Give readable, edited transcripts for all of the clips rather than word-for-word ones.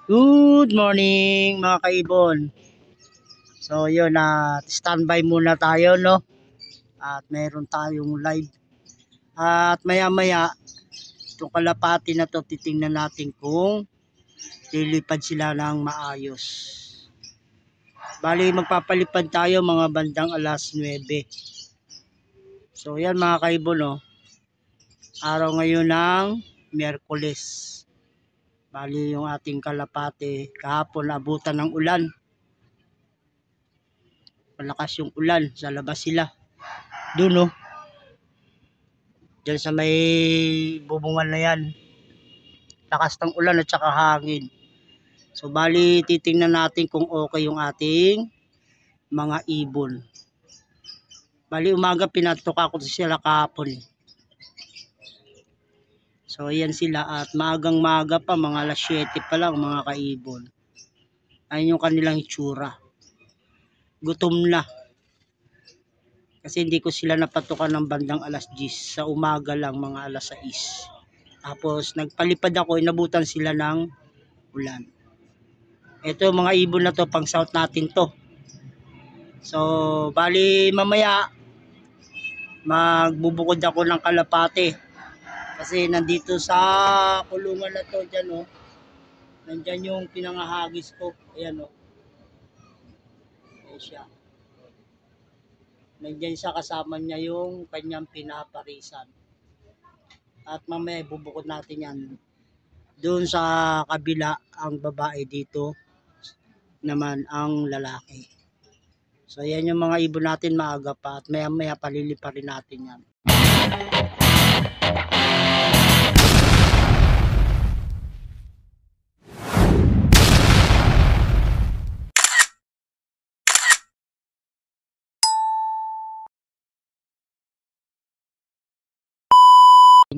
Good morning mga kaibon. So yun, standby muna tayo, no? At meron tayong live. At maya maya itong kalapati na to, titingnan natin kung lilipad sila ng maayos. Bali magpapalipad tayo mga bandang alas 9. So yan mga kaibon, no? Araw ngayon ng Miyerkules. Bali yung ating kalapati kahapon abutan ng ulan. Malakas yung ulan, sa labas sila. Doon, no? Diyan sa may bubungan na yan. Lakas ng ulan at saka hangin. So bali titingnan natin kung okay yung ating mga ibon. Bali umaga pinatuka ko sila kahapon. So ayan sila at maagang maaga pa, mga alas 7 pa lang mga kaibon. Ayun yung kanilang itsura. Gutom na. Kasi hindi ko sila napatukan ng bandang alas 10. Sa umaga lang mga alas 6. Tapos nagpalipad ako, inabutan sila ng ulan. Ito mga ibon na to, pang south natin to. So bali mamaya magbubukod ako ng kalapate. Kasi nandito sa kulungan na to dyan, oh. Nandyan yung pinangahagis ko. Ayan, oh. Ayan siya. Nandyan siya, kasama niya yung kanyang pinaparisan. At mamaya bubukod natin yan. Doon sa kabila ang babae, dito naman ang lalaki. So yan yung mga ibon natin maaga pa at maya maya palilipa rin natin yan.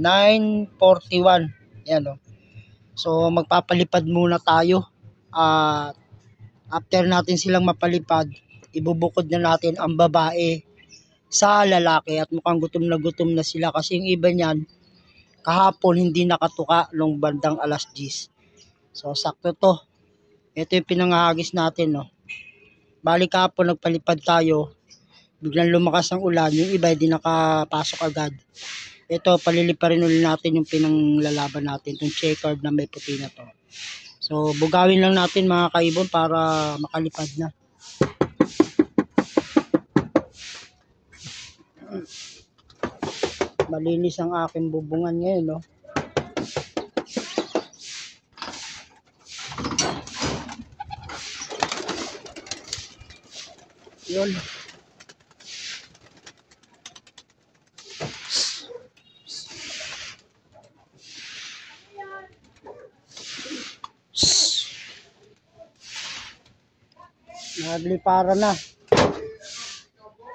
(9:41) yan, oh. So magpapalipad muna tayo at after natin silang mapalipad, ibubukod na natin ang babae sa lalaki at mukhang gutom na sila kasi yung iba niyan kahapon hindi nakatuka nung bandang alas 10. So sakto to. Ito yung pinangahagis natin, no. Bali kahapon nagpalipad tayo, biglang lumakas ang ulan, yung iba hindi nakapasok agad. Ito palilipa rin ulit natin yung pinanglalaban natin, yung checkered na may puti na to. So bugawin lang natin mga kaibon para makalipad na. Malinis ang aking bubungan ngayon, no. Yun. Naglipara na.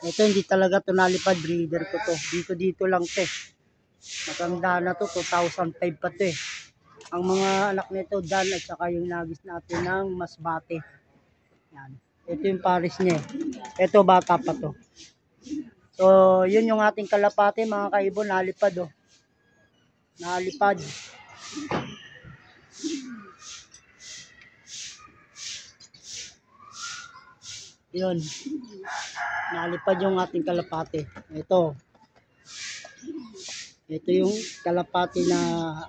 Ito hindi talaga to nalipad, breeder ko to. Dito lang to. Matanda na to, 2005 pa to eh. Ang mga anak nito Dan at saka yung nagis natin ng Masbate. Yan. Ito yung pares niya. Ito bata pa to. So yun yung ating kalapate mga kaibon, nalipad, oh. Nalipad. Yun. Nalipad yung ating kalapate. Ito yung kalapate na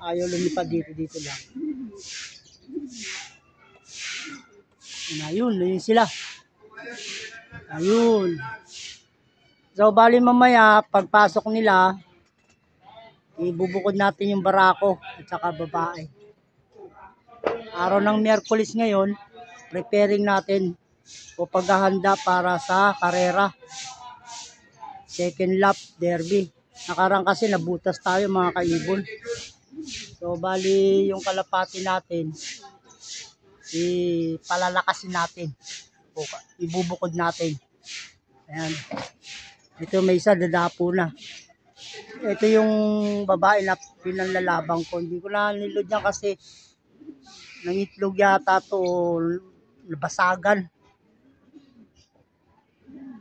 ayaw lumipad, dito lang. Ayun sila. Ayun. So bali mamaya pagpasok nila, ibubukod natin yung barako at saka babae. Araw ng Miyerkules ngayon, preparing natin o paghahanda para sa karera. Second lap derby. Nakarang kasi nabutas tayo mga kaibon. So bali yung kalapati natin, ipalalakasin natin. O, ibubukod natin. Ayan. Ito may isa dadapo na. Ito yung babae na pinanlalabang ko. Hindi ko na nilod yan kasi nangitlog yata to o nabasagan.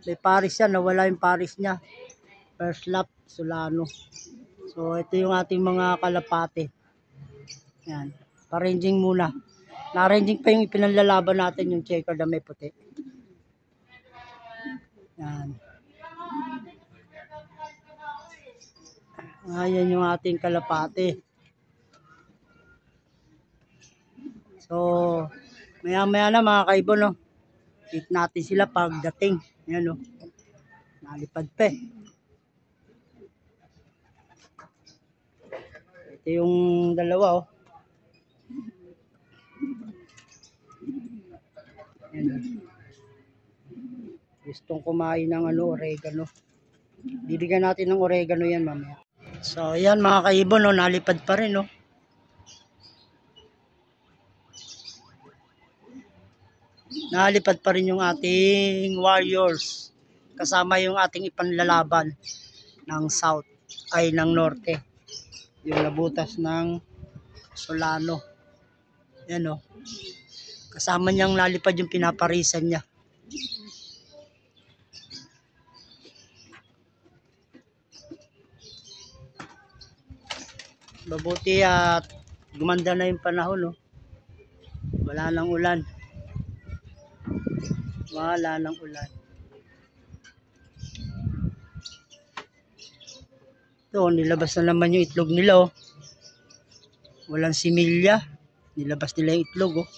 May paris yan, nawala yung paris niya. First lap, Solano. So ito yung ating mga kalapate. Yan, paranging muna. Na-ranging pa yung ipinanlalaban natin, yung checker na may puti. Yan. Ayan yung ating kalapate. So, maya-maya na mga kaibon, no? Hit natin sila pagdating. Yan, no? Nalipad pa eh. Ito yung dalawa, oh. Yan, oh. Gustong kumain ng oregano. Bibigyan natin ng oregano yan mamaya. So, yan mga kaibon, no? Nalipad pa rin, no? Nalipad pa rin yung ating warriors. Kasama yung ating ipanlalaban ng south, ay ng norte. Yung nabutas ng Solano. Yan o. Kasama niyang nalipad yung pinaparisan niya. Mabuti at gumanda na yung panahon, no? Wala nang ulan. Wala nang ulan. Ito, nilabas na naman yung itlog nila, oh. Walang similya. Nilabas nila yung itlog, oh.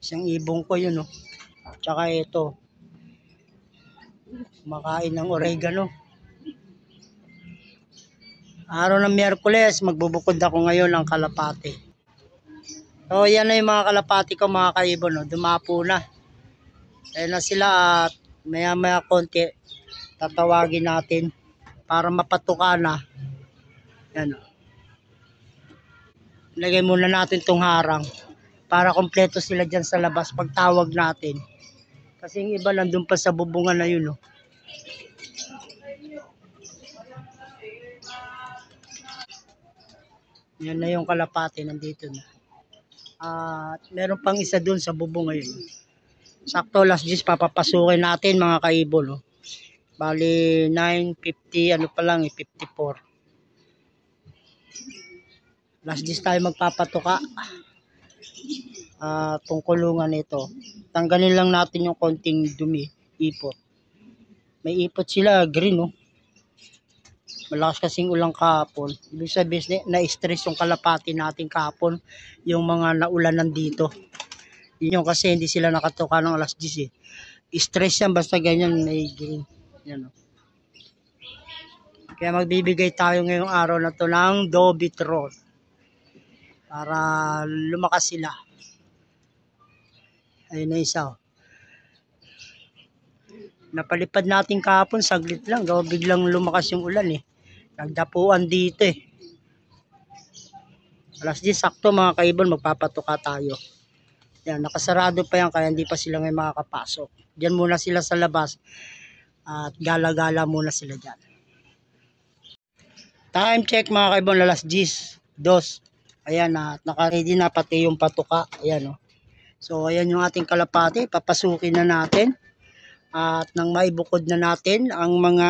Isang ibong ko yun, oh. Tsaka ito. Makain ng oregano. Araw ng Miyerkules, magbubukod ako ngayon ng kalapati. So, yan na yung mga kalapati ko, mga kaibon, no? Dumapo na. Ayan na sila at maya-maya konti tatawagin natin para mapatuka na. Yan, no? Lagay muna natin tong harang para kompleto sila dyan sa labas pagtawag natin. Kasi yung iba nandun pa sa bubungan na yun, no? Yan na yung kalapati, nandito na. At meron pang isa dun sa bubong ngayon. Sakto, last days papapasukin natin mga kaibon, no? Bali 9:50, ano pa lang, 54. Last days tayo magpapatuka. Tungkulungan ito. Tanggalin lang natin yung konting dumi, ipot. May ipot sila, green, no? Malakas kasing ulang kahapon. Ibig sabihin, na-stress yung kalapati natin kahapon, yung mga naulan nandito. Yun yung kasi hindi sila nakatuka ng alas 10 eh. Stress yan, basta ganyan, may green. Yan, no? Kaya magbibigay tayo ngayong araw na to ng Dobitrol para lumakas sila. Ayun na isa, oh. Napalipad natin kahapon, saglit lang. Gawa biglang lumakas yung ulan eh. Nagdapuan dito eh. Alas 10 sakto mga kaibon, magpapatuka tayo. Yan, nakasarado pa yan kaya hindi pa sila ngayon makakapasok. Diyan muna sila sa labas at gala-gala muna sila dyan. Time check mga kaibon, alas 10, 2. Ayan na, naka-ready na pati yung patuka. Ayan, oh. So ayan yung ating kalapati, papasukin na natin. At nang maibukod na natin ang mga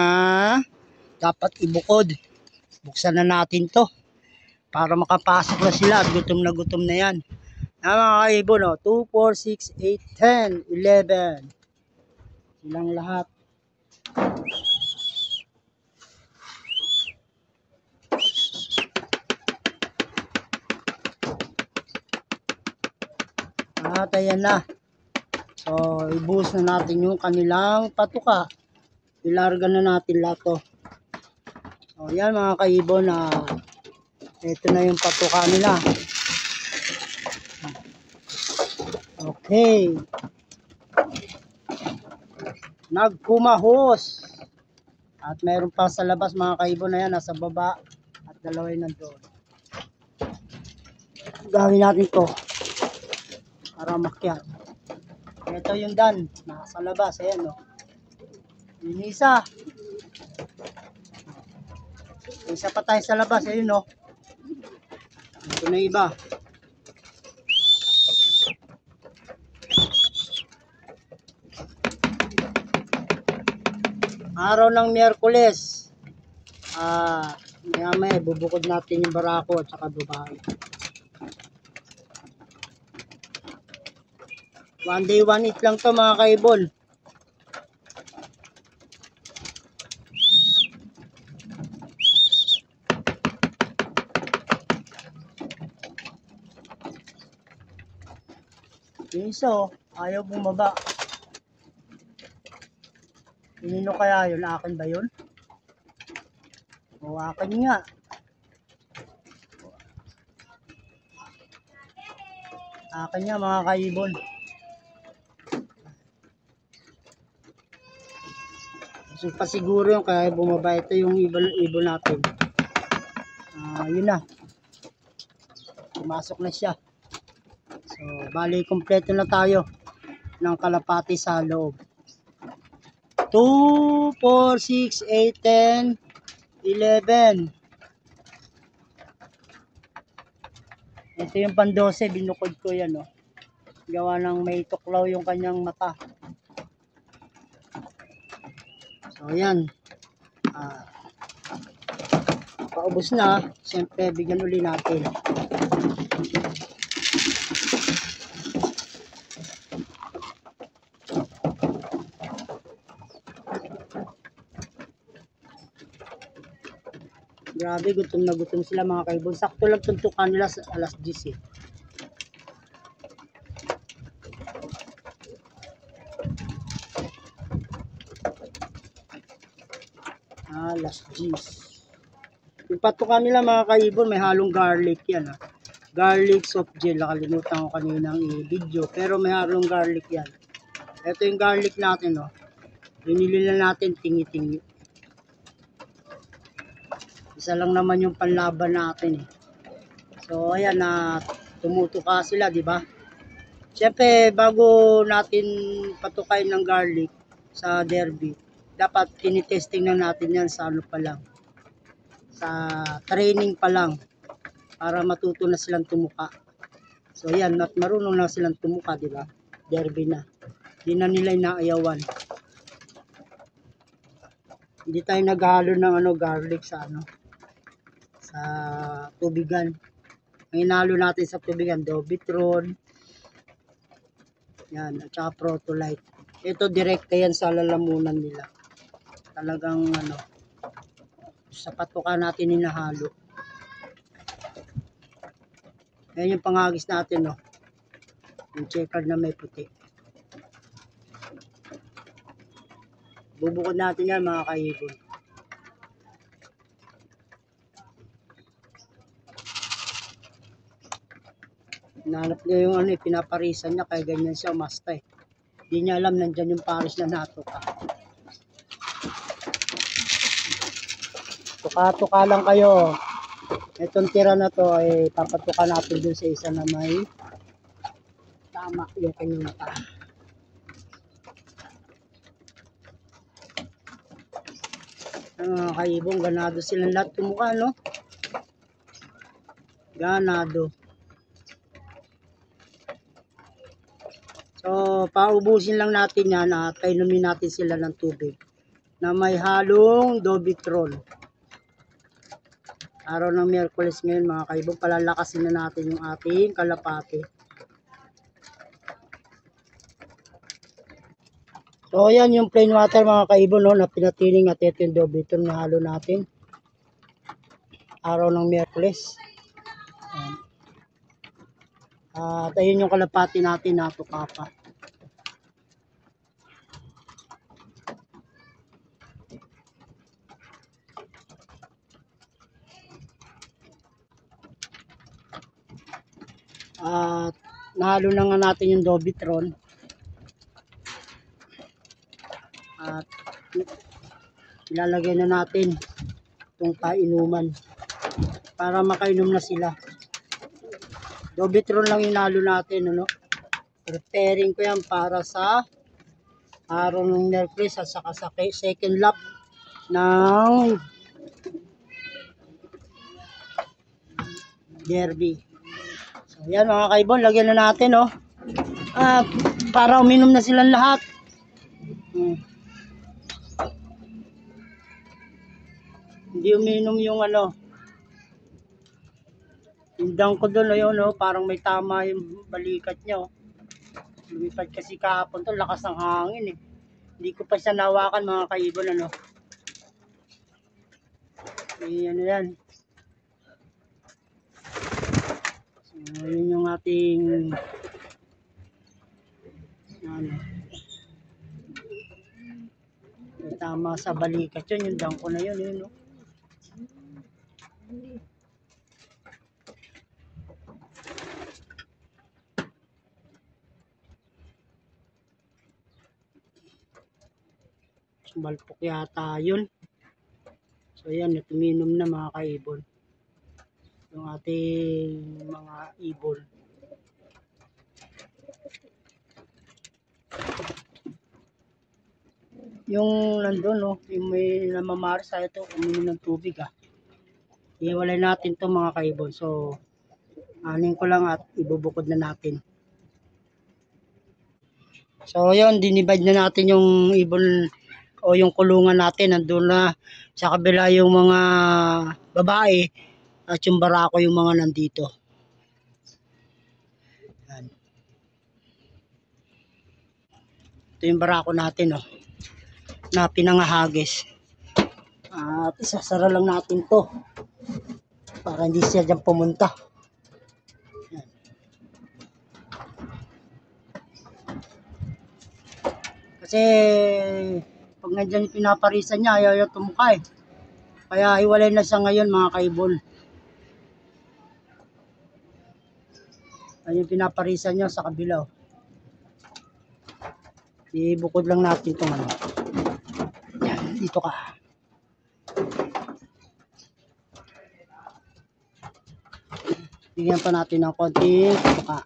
dapat ibukod, buksan na natin to para makapasok na sila at gutom na yan. Mga kaibon, no? 2, 4, 6, 8, 10, 11 silang lahat. At ayan na. So ibuhos na natin yung kanilang patuka. Ilarga na natin lahat to. So yan mga kaibon, na ito na yung patuka nila. Okay. Nagkumahos. At meron pa sa labas mga kaibon na yan, nasa baba. At dalawa yung nandoon. Gawin natin to para makyat. Ito yung dan, nasa labas. Ayan, no? Yung isa. Isa pa tayo sa labas. Ayun, no? Ito na iba. Araw ng Miyerkules. Maya bubukod natin yung barako at saka babae. One day, one eat lang to mga kaibon. Yung isa ayaw bumaba. Pinino kaya yun? Akin ba yun? O akin nga. Akin nga mga kaibon. So pasiguro yung kaya bumaba. Ito yung ibon natin. Yun na. Pumasok na siya. So bali kompleto na tayo ng kalapati sa loob. 2, 4, 6, 8, 10, 11. Ito yung pan-12, binukod ko yan, oh. Gawa ng may tuklaw yung kanyang mata. So, ayan. Paubos na. Siyempre, bigyan uli natin. Grabe, gutom na gutom sila mga kaibon. Sakto lang tuntukan nila sa alas 10 eh. Alas 10. Yung patukan nila mga kaibon, may halong garlic yan ha. Garlic soft gel. Nakalimutan ko kaninang i-video. Pero may halong garlic yan. Ito yung garlic natin oh. Binili na natin tingi-tingi. Isa lang naman yung panlaban natin eh. So ayan na tumutuka sila, di ba? Siyempre bago natin patukain ng garlic sa derby, dapat tinitesting na natin yan sa ano pa lang. Sa training pa lang para matuto na silang tumuka. So ayan, marunong na silang tumuka, di ba? Derby na. Hindi na nila inaayawan. Hindi tayo naghalo ng garlic sa sa tubigan. Ang inalo natin sa tubigan, Dobitron. Yan, at saka Protolite. Ito direkta yan sa lalamunan nila. Talagang sa patuka natin inahalo. Ayan yung pangagis natin, no. Yung checkered na may puti. Bubukod natin yan mga kaibon. Nanap niya yung pinaparisan niya kaya ganyan siya umasta eh. Hindi niya alam nandyan yung paris na natuka. Tuka-tuka lang kayo. Itong tira na to ay papatuka natin dun sa isa na may tama yung kanyang mata. Mga kaibong, ganado silang lahat tumuka, no? Ganado. So, paubusin lang natin yan at painumin natin sila ng tubig na may halong Dobitron. Araw ng Miyerkules ngayon mga kaibong, palalakasin na natin yung ating kalapati. So, ayan yung plain water mga kaibong, no, na pinatiling at ito yung Dobitron na halo natin. Araw ng Miyerkules. At ayun yung kalapati natin na tuka pa. At nahalo na nga natin yung Dobitron. At ilalagay na natin itong painuman para makainom na sila. Dobitron lang inalo natin, ano? Preparing ko yan para sa araw ng Miyerkules at saka sa second lap ng derby. So yan mga kaibon, lagyan na natin, oh. Para uminom na silang lahat. Hindi Hindi uminom yung ano. Tindang ko doon, ayun, no? Parang may tama yung balikat niya. Oh. Lumipad kasi kahapon to, lakas ng hangin eh. Hindi ko pa siya nawakan mga kaibon, ano. Ano yan. So, yun yung ating ano. May tama sa balikat yun, yung dangko na yun, yun, no. Sumalpok yata yun. So yan, tuminom na mga kaibon. Yung ating mga ibon. Yung nandun, no, yung may namamaris sa ito, uminom ng tubig ah. Iwalay natin to mga kaibon. So, anin ko lang at ibubukod na natin. So, yun, dinivide na natin yung ibon o yung kulungan natin. Nandun na sa kabila yung mga babae at yung barako yung mga nandito. Yan. Ito yung barako natin, oh, na pinangahagis. At isasara lang natin to para hindi siya dyan pumunta. Yan. Kasi pag nandyan pinaparisan niya, ayaw yung tumukay. Kaya hiwalay na siya ngayon mga kaibon. Ayun yung pinaparisan niya sa kabila. Ibukod lang natin itong ano. Yan, dito ka. Bigyan pa natin ng konting tuka.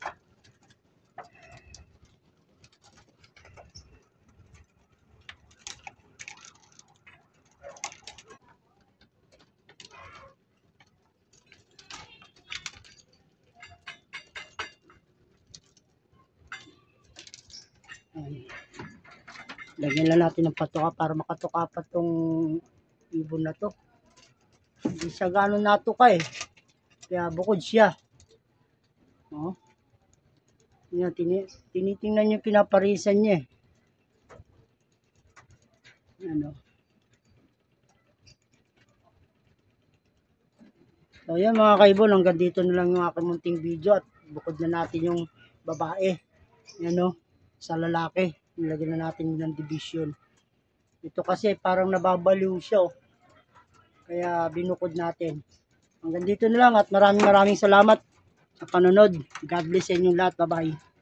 Lagyan lang natin ng patuka para makatuka pa tong ibon na to. Hindi siya gano'n natuka eh. Kaya bukod siya. Oh. Yan, tinitingnan yung pinaparisan niya eh. Ano. So yan mga kaibon, hanggang dito na lang yung aking munting video at bukod na natin yung babae. Yan o, sa lalaki. Nilagyan na natin ng division. Ito kasi parang nababaliw siya. Oh. Kaya binukod natin. Hanggang dito na lang at maraming salamat sa panonood. God bless sa inyong lahat. Bye-bye.